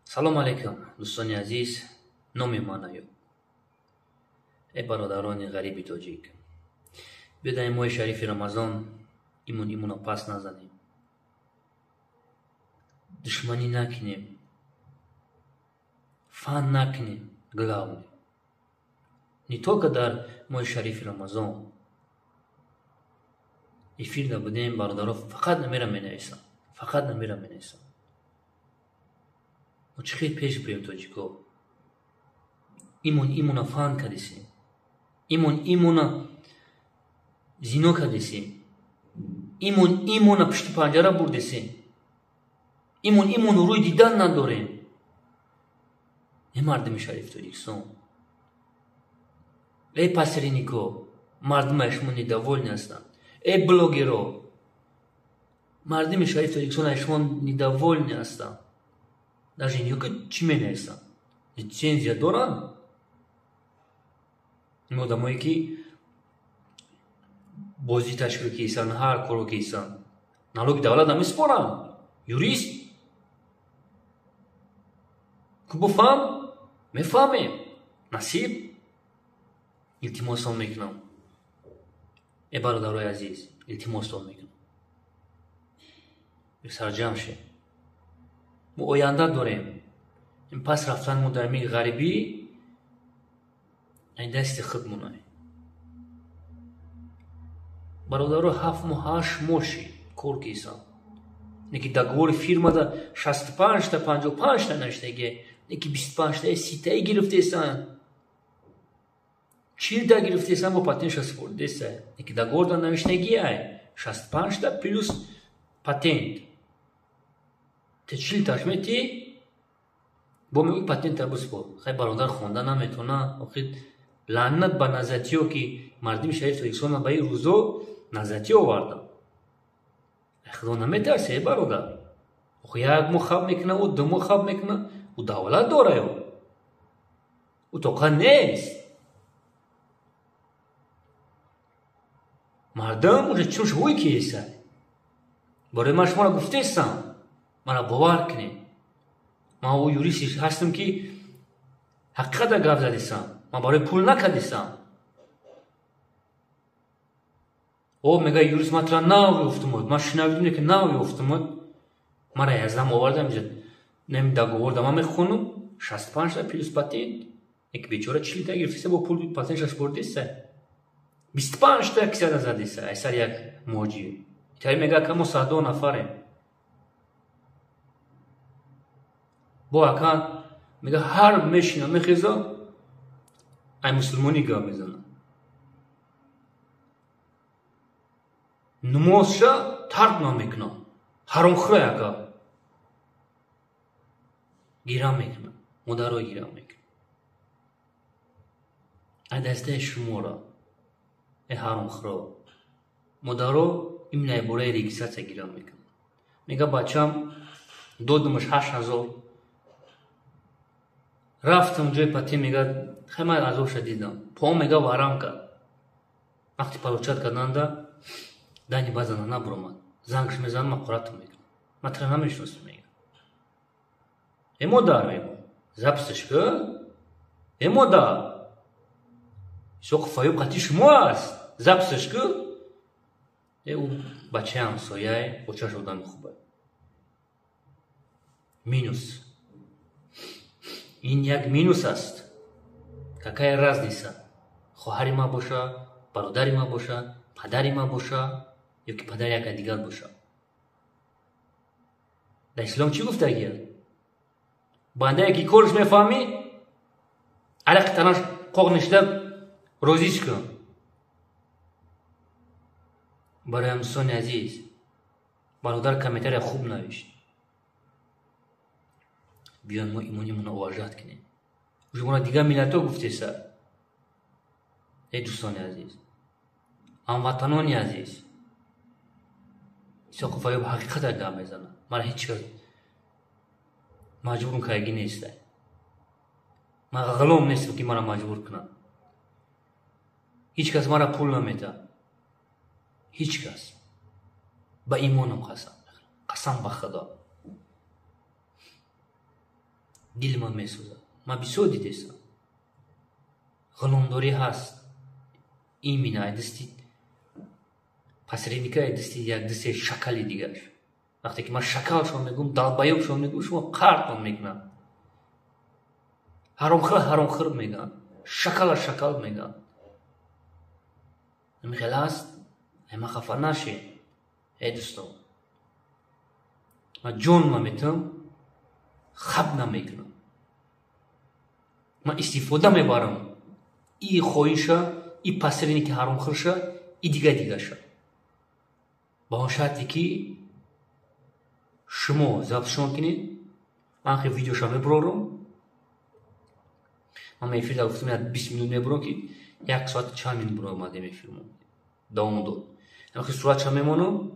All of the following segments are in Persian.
سلام علیکم دوستان عزیز. نام من ایوب. ای برادران غریب تاجیک، بیاید این ماه شریف رمضان ایمون پس نزنیم، دشمنی نکنیم، فن نکنیم، گلاونیم. не только در ماه شریف رمضان افیر دا بودیم برادرها فقط نمیرم مینویسم. ما چه خیلی پیش بریم تاجیکو، ایمون فن کردیم، ایمون زینو کردیم، ایمون پشت پنجره بردیم، ایمون روی دیدن نداریم. این مردم شریف تاجیکستان، ای پسرینیکو، مردمش недовольны هستند. ای بلوگرو، مردم شریف تاجیکستان اشمون недовольны هستند. даже не چی مینویسن، لیسانس دارن. این آدمایی که بازی تشکیل کردن، هر کارو کردن، налоги دولت نمیسپارن. یوریست که بفهم میفهمیم. نصیب التماسم میکنم، ای برادرای عزیز، التماسم میکنم سرجم شه. ما آینده داریم. این پس رفتن ما در میگ غریبی این دست خودمونه. برادرها 7 ماه 8 ماه کار کردن. یکی договор фирма да 65 تا 55 تا نشده، یکی 25 تا 30 تا گرفته‌اند. 40 تا گرفته‌اند با پاتنت سپرده‌اند. یکی договор да نوشتگی 65 تا плюс патент. ته 40 تاش میتی با میگی پاتنت بسپار. خیلی برادر خونده نمیتونه. آخه لعنت به نزدیو که مردم شریف تاجیکستان به این روزا نزدی آوردن. خدا نمیترسه برادر. آخه یک ماه خواب میکنه و 2 ماه خواب میکنه و دولت داره و طاقت نیست. مردم اونجا چوش هوی کیسه. برای من شما را گفته استم، من را باور کنید. من او یوریست هستم که حقیقت را گفت زدیستم. من برای پول نکردیستم. او میگه یوریست مطرح ناوی افتمود. من شنویدم که ناوی افتمود. من را ازدم آوردم اینجا. نمی договор من میخونم 65 تا плюс патент. یک بیچاره 40 تا گرفتیسه با پول پاتنتش سپردیسه. 25 تا کسی زدیسه. ایسر یک موجی. تایی میگه که ما 102 نفریم. با اکان میگه هر میشینه میخیزه ای مسلمانی گاه میزنه. نمازشا ترک نمیکنه. حرام خوره اکا گیرم میکنه. مدارو گیرم میکنه. ای دسته شما را ای حرام خوره مدارو این نایبوره ریکسات گیرم میکنه. میگه بچم دادمش 8000. رفتم جای پتی میگه خیلی من ازوش دیدم. پا میگه وارم کرد. وقتی پروچت کردنده دانی بزنه نبرومد. زنگش میزنم من قراتم میکنم. من تره نمیشنست میگه. ایمو دار میگه. زبستش که ایمو دار. سوق فایو قطی شما است. زبستش که او بچه همسایه بچه شدن خوبه. مینوس. این یک مینوس است. какая разница خواهر ما باشه، برادر ما باشه، پدر ما باشه یا که پدر یک دیگر باشه. در اسلام چی گفته اگر بنده یکی کارش میفهمی علاقه تناش قوق نشده روزیش کن. برای همسان عزیز برادر کمیتر خوب نوشت. بیان ما ایمانیمون رو واجد کنیم. شما دیگه ملت ها گفته سر. ای دوستان عزیز، هموطنان عزیز، ساق فایو به حقیقت اگه میزنه. من هیچ کس مجبورم که اگه نیسته. من غلام نیستم که من مجبور کنم. هیچ کس مرا پول نمیده. هیچ کس. با ایمانم قسم به خدا. دل من میسوزد. من بسیار دیدم غلامداری هست. این مینای دستی посредника دستی یک دستی شکلی دیگر. وقتی که من شکل شما میگم دلبایو شما میگم شما قرد میکنم. حرام خور میگن. شکل میگن. این خیلی است. اما خفه نشه. ای دوستان. من جون ما میتونم خب نمیکنم. من استفاده میبرم. ای خویشه، ای پسرینی که حرام خورشه، ای دیگه شه. با اون شرطی که شما ضبطشون کنید. من خیلی ویدیوشو میبرم. من میفیل گفتم یاد 20 میلیون میبرم که 1 ساعت 4 میلیون برام اومده میفیلمم. دوام دو. اما خیلی سرعت میمونم.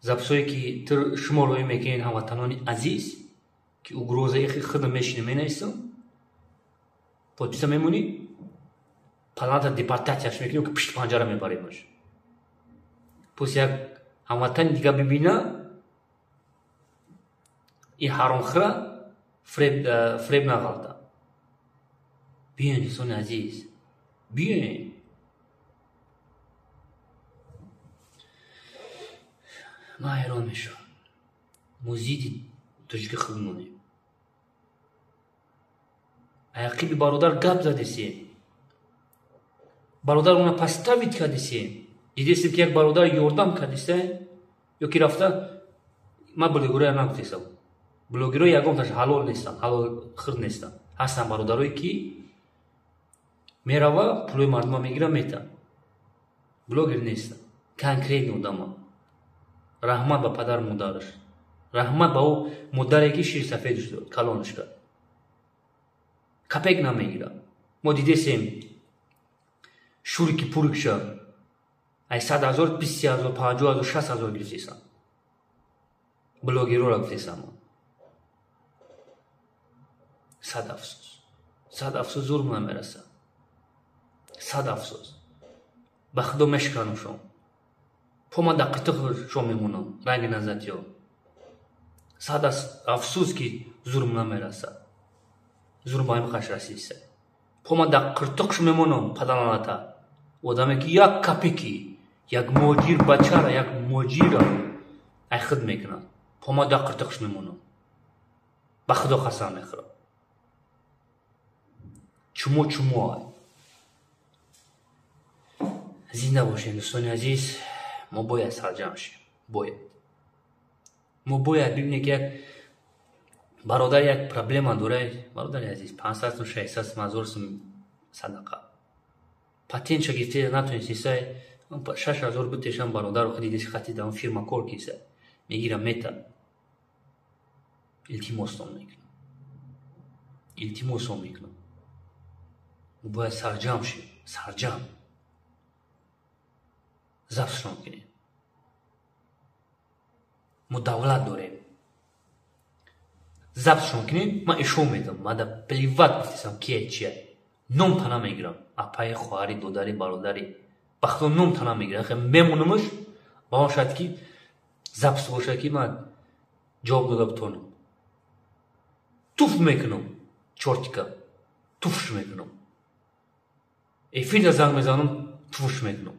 ضبطایی که تر شما روی میکنین هموطنان عزیز که угроза خیلی خودم میشینه مینایسم. подписа میمونی. پلانت دیپارتاتیاش میکنیم که پشت پنجره میبریمش. پس یک هموطن دیگه ببینه این حرام خوره فریب نغلطه. بیاین دوستان عزیز بیاین. من حیران میشم. موزیدی توجه خودمونه. عقیب برادر گپ زدیسی. برادر اونا پستاوید کردیسی. دیدیسیم که یک برادر یاردم کردیسه یا که رفته من بلوگرای نگفتیسم. بلوگرای یکم تاش حلال نیستن. حلال خرد نیستن. هستن برادرایی که میروه پولوی مردم میگیره میتن. بلوگر نیستن. کنکریت نودم. رحمت به پدر مادرش. رحمت به او مادری که شیر سفید شد کلانش کرد. کپک نمیگیره. ما دیدیسیم شوری که پوری کشه ای 100,000 20,000 50,000 60,000 گرفتیسن. بلوگرو را گفتیسن. صد افسوس زور نمیرسه. صد افسوس به خدا مشکنم شما. پوما دقیقه شما میمونم رنگ نزدی ها. صد افسوس که زورم نمیرسه. زور بایم خش رسیسه. پوما دقیقه شما میمونم پدرانتا. آدمی که یک کپیکی یک موجیر بچه را یک موجیر را ای خود میکنه. پوما دقیقه شما میمونم. به خدا قسم میخورم. چمو های. زنده باشین دوستان عزیز. ما باید سرجم شیم. ما باید ببینیم که برادر یک پرابلم داره. برادر عزیز 500 و 600 مزور صدقه. پاتین چه گفته نتونید سیسای 6,000 بتیشم برادر رو خریدیش خطی دام فیرما کار کیسه میگیرم میتا. التماسم میکنم. ما باید سرجم شیم. سرجم. ضبطشون کنیم. ما دولت داریم. ضبطشون کنیم. من ایشون میدم. من در پلیوت گفتیسم کیه چیه. نوم تنه میگیرم. اپای خواهری دوداری برادری. بخدا نوم تنه میگیرم. خیلی میمونمش. با اون شاید که ضبط باشه که من جواب داده بتونم. توف میکنم. چورتیکا. توفش میکنم. ای فیلم زنگ میزنم. توفش میکنم.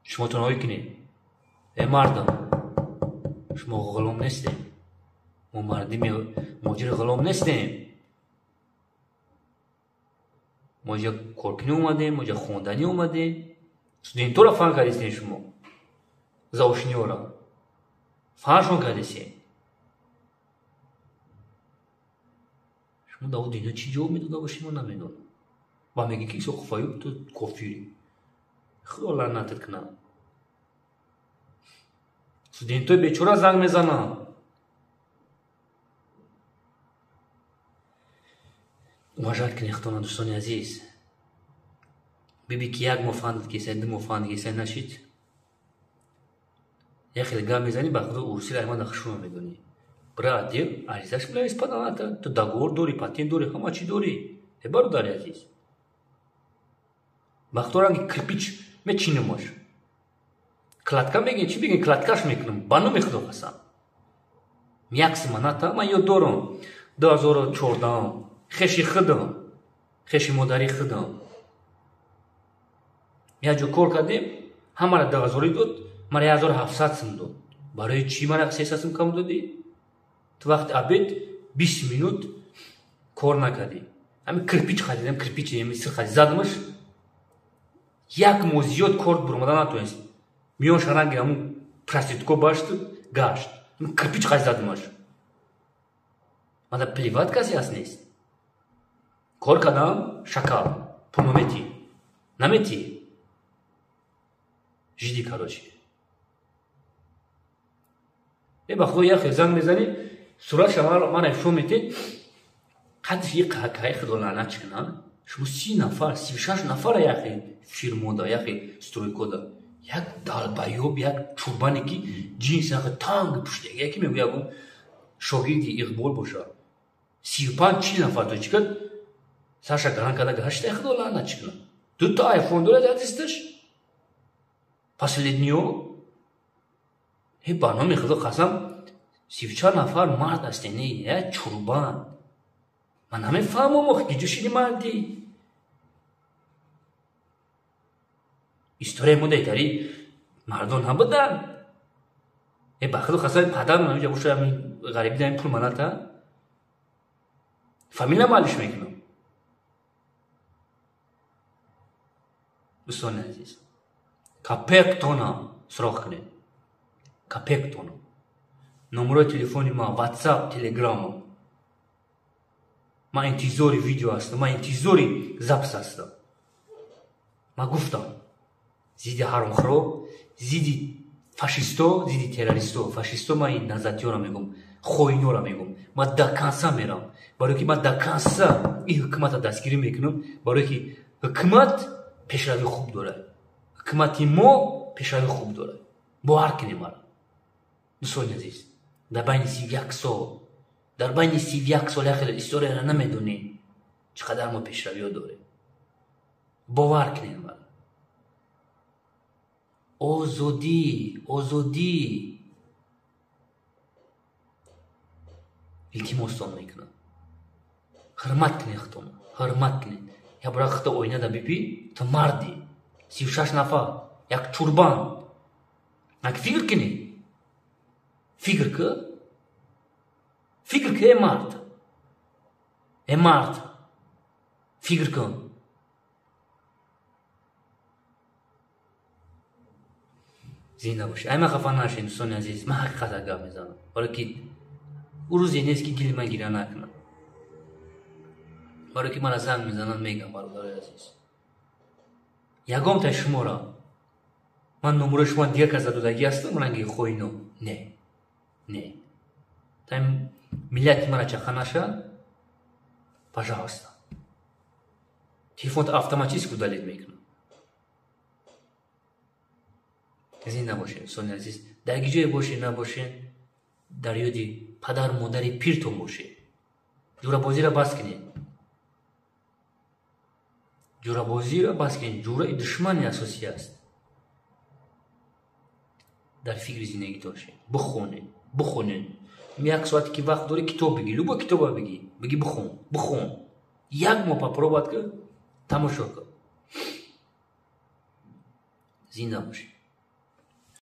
شما تنهایی کنید. ای مردم شما غلام نیستیم. ما مردم ماجر غلام نیستیم. ما جا کارکنی اومدیم. ما جا خوندنی اومدیم. این طور فهم کردیستین شما. زاوشنی ورا فهمشون کردیستین. شما داود اینا چی جواب میدوده باشیم و نمیدون. با میگی که ایسا خفایو تو کافیری. خدا لعنتت کنه. سودین توی بیچاره زنگ میزنه. مواجهت کنی اختوان دوستان عزیز. بیبی که یک مفاند کیسه دو مفاند کیسه نشید. یک خیلی گام میزنی با خدا اورسی را ایمان دخشون میدونی. برای دیو عزیزش بلا اسپادانتا تو داگور دوری پاتین دوری همه چی دوری. هبارو داری عزیز. وقتی رنگ کرپیچ میچینمش. کلاتکا میگن چی بگن کلاتکاش میکنم. بانو میخدو قسم. یک سمانتا من یاد دارم 2014 خشی خودم خشی مادری خودم یک جا کار کردیم همه را 2000 داد مرا 1700 سم داد برای چی مرا 300 سم کم دادی تو وقت обед 20 минут کار نکردی همین کرپیچ خریدم کرپیچ مثل خرید زدمش یک ماه زیاد کار برآمدن نتونست میان شرنگ همون проститутка башт гашт кирпич қай задимаш мада плевать каси аст нест кор кардам шакал пул намети намети жиди короче ба худо яхе занг мезани сурат шама мана ифшо метед қадиш и қаҳкаи худо лаънат чикна шумо 30 нафар 36 нафара яхе фирмода яхе стройкода یک دالبایوب یک چوبانی که جینس یک تانگ پشته یکی میگم شاگردی اقبال باشه 35-40 نفر تو چیکار ساشا گران کده گشت یک دلار نچکنه دو تا آیفون داره دستش последнего هی برنامه خدا قسم 34 نفر مرد است نه یک چوبان من همه فهمم که جوشی مردی история мудай тари мардон ҳам будан ба худо қасам падарам ҳаминҷа боша ҳамин ғарибӣ дар пул маната фамилия маълиш мекунам дӯстони азиз капектона суроғ кунед капектона номерои телефони ман ватсап телеграмам ман интизори видео ҳастам ман интизори запис ҳастам ман гуфтам зидди ҳаромхӯро зидди фашисто зидди террористо фашисто ман ин назатиёра мегум хоинора мегум ман до конца мерам барои ки ман до конца ин ҳукумата дастгирӣ мекунам барои ки ҳукумат пешравӣ хуб дорад ҳукумати мо пешравӣ хуб дорад бовар кунед мара дӯстони азиз дар байни 31 сол дар байни 31 сол яхе историяро намедонед чӣ қадар мо пешравиҳо дорем бовар кунед мара озодӣ озодӣ илтимостон мекунам ҳурмат кунед худоно ҳурмат кунед як бора худо оинада бибӣ ту мардӣ 36 нафар як чурбан як фикр кунед фикр ку мард фикр кун зинда бошед ай ман хафа нашед дӯстони азиз ман ҳақиқата гап мезанам барои ки ӯ рӯзе нест ки дили ман гира накунам барои ки мара занг мезананд мегам бародари азиз ягонтаи шуморо ман номерои шумо дигар каса додагӣ ҳастам ранги хоино не таи миллати мара чақа наша пожалуйста телефонто автоматически удалед мекунам зинда бошед дӯстони азиз дар ки ҷое бошед набошед дар ёди падару модари пиртон бошед ҷурабозиро бас кунед ҷурабозиро бас кунед ҷураи душмани асосӣ аст дар фикри зиндагитон шед бихонед як соате ки вақт дорӣ китоб бигир любой китобро биги бихон як моҳ попробовать кун тамошо кун зинда бошед